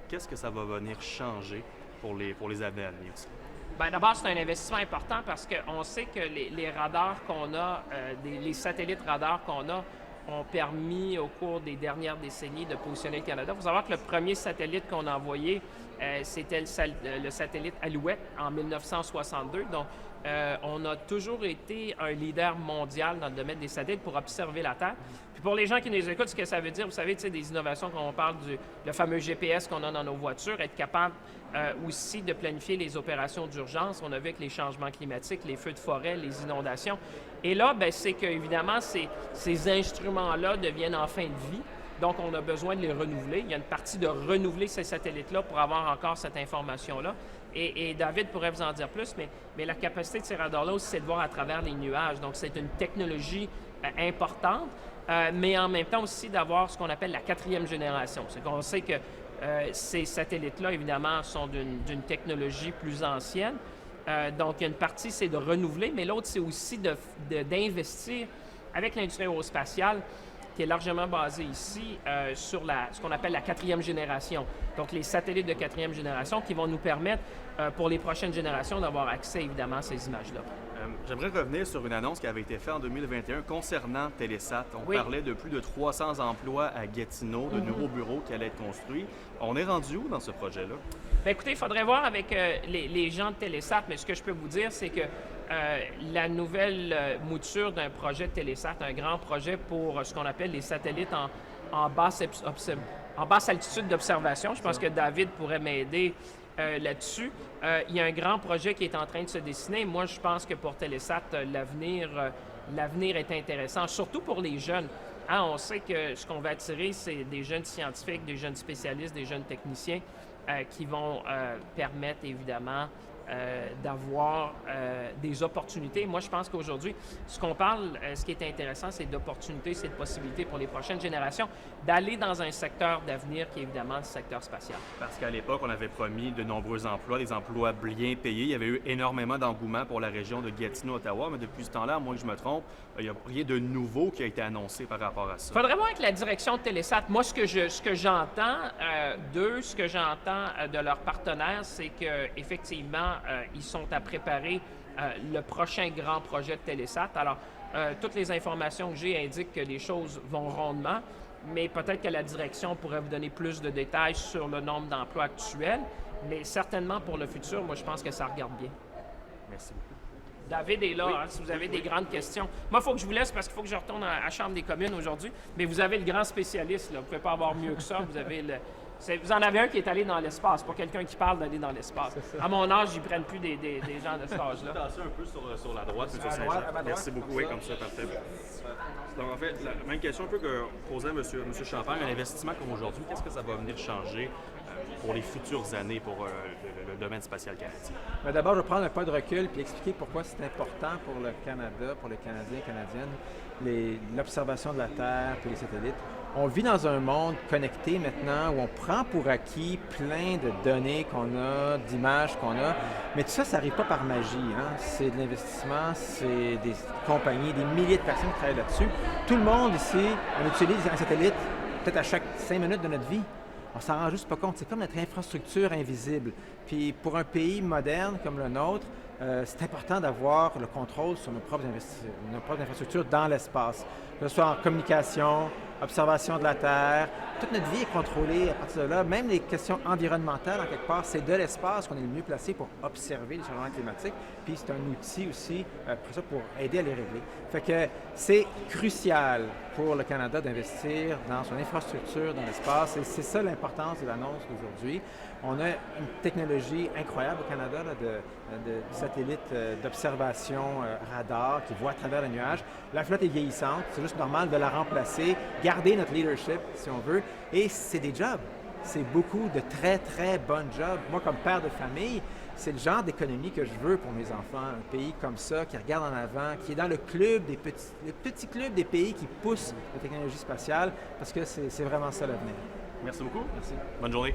qu'est-ce que ça va venir changer pour les années à venir? Ça? Bien, d'abord, c'est un investissement important parce qu'on sait que les radars qu'on a, les satellites radars qu'on a, ont permis au cours des dernières décennies de positionner le Canada. Il faut savoir que le premier satellite qu'on a envoyé, c'était le satellite Alouette en 1962. Donc, on a toujours été un leader mondial dans le domaine des satellites pour observer la Terre. Puis pour les gens qui nous écoutent, ce que ça veut dire, vous savez, des innovations quand on parle le fameux GPS qu'on a dans nos voitures, être capable aussi de planifier les opérations d'urgence. On a vu avec les changements climatiques, les feux de forêt, les inondations. Et là, bien, c'est qu'évidemment, ces instruments-là deviennent en fin de vie. Donc, on a besoin de les renouveler. Il y a une partie de renouveler ces satellites-là pour avoir encore cette information-là. Et David pourrait vous en dire plus, mais la capacité de ces radars-là aussi, c'est de voir à travers les nuages. Donc, c'est une technologie importante, mais en même temps aussi d'avoir ce qu'on appelle la 4e génération. C'est qu'on sait que ces satellites-là, évidemment, sont d'une technologie plus ancienne. Donc, il y a une partie, c'est de renouveler, mais l'autre, c'est aussi d'investir avec l'industrie aérospatiale qui est largement basée ici sur ce qu'on appelle la 4e génération. Donc, les satellites de 4e génération qui vont nous permettre, pour les prochaines générations, d'avoir accès, évidemment, à ces images-là. J'aimerais revenir sur une annonce qui avait été faite en 2021 concernant Telesat. On Oui. parlait de plus de 300 emplois à Gatineau, de nouveaux bureaux qui allaient être construits. On est rendu où dans ce projet-là? Bien, écoutez, il faudrait voir avec les gens de Telesat, mais ce que je peux vous dire, c'est que la nouvelle mouture d'un projet de Telesat, un grand projet pour ce qu'on appelle les satellites en basse altitude d'observation. Je pense que David pourrait m'aider là-dessus. Il y a un grand projet qui est en train de se dessiner. Moi, je pense que pour Telesat, l'avenir est intéressant, surtout pour les jeunes. Hein, on sait que ce qu'on va attirer, c'est des jeunes scientifiques, des jeunes spécialistes, des jeunes techniciens qui vont permettre, évidemment, d'avoir des opportunités. Moi, je pense qu'aujourd'hui, ce qu'on parle, ce qui est intéressant, c'est d'opportunités, c'est de possibilités pour les prochaines générations d'aller dans un secteur d'avenir qui est évidemment le secteur spatial. Parce qu'à l'époque, on avait promis de nombreux emplois, des emplois bien payés. Il y avait eu énormément d'engouement pour la région de Gatineau-Ottawa, mais depuis ce temps-là, à moins que je me trompe, il n'y a rien de nouveau qui a été annoncé par rapport à ça. Il faudrait voir avec la direction de Telesat. Moi, ce que j'entends ce que j'entends de leurs partenaires, c'est qu'effectivement, ils sont à préparer le prochain grand projet de Telesat. Alors, toutes les informations que j'ai indiquent que les choses vont rondement, mais peut-être que la direction pourrait vous donner plus de détails sur le nombre d'emplois actuels, mais certainement pour le futur, moi, je pense que ça regarde bien. Merci beaucoup. David est là, si vous avez des grandes questions. Moi, il faut que je vous laisse parce qu'il faut que je retourne à la Chambre des communes aujourd'hui, mais vous avez le grand spécialiste, là. Vous ne pouvez pas avoir mieux que ça. Vous en avez un qui est allé dans l'espace, pas quelqu'un qui parle d'aller dans l'espace. À mon âge, ils ne prennent plus des gens de cet âge-là. Tasser un peu sur la droite, puis sur À droite. Merci beaucoup, oui, comme ça, parfait. Donc, en fait, la même question un peu que posait M. Champagne, un investissement comme aujourd'hui, qu'est-ce que ça va venir changer pour les futures années pour le domaine spatial canadien? Mais d'abord, je vais prendre un pas de recul puis expliquer pourquoi c'est important pour le Canada, pour les Canadiens et Canadiennes, l'observation de la Terre et les satellites. On vit dans un monde connecté maintenant où on prend pour acquis plein de données qu'on a, d'images qu'on a, mais tout ça, ça n'arrive pas par magie. Hein? C'est de l'investissement, c'est des compagnies, des milliers de personnes qui travaillent là-dessus. Tout le monde ici, on utilise un satellite peut-être à chaque 5 minutes de notre vie. On s'en rend juste pas compte. C'est comme notre infrastructure invisible. Puis pour un pays moderne comme le nôtre, c'est important d'avoir le contrôle sur nos propres infrastructures dans l'espace. Que ce soit en communication, observation de la Terre, toute notre vie est contrôlée à partir de là. Même les questions environnementales, en quelque part, c'est de l'espace qu'on est le mieux placé pour observer les changements climatiques. Puis c'est un outil aussi pour aider à les régler. Fait que c'est crucial pour le Canada d'investir dans son infrastructure dans l'espace. Et c'est ça l'importance de l'annonce d'aujourd'hui. On a une technologie incroyable au Canada là, de satellites d'observation radar qui voient à travers les nuages. La flotte est vieillissante, c'est juste normal de la remplacer, garder notre leadership si on veut. Et c'est des jobs. C'est beaucoup de très, très bonnes jobs. Moi, comme père de famille, c'est le genre d'économie que je veux pour mes enfants. Un pays comme ça, qui regarde en avant, qui est dans le petit club des pays qui poussent la technologie spatiale, parce que c'est vraiment ça l'avenir. Merci beaucoup. Merci. Bonne journée.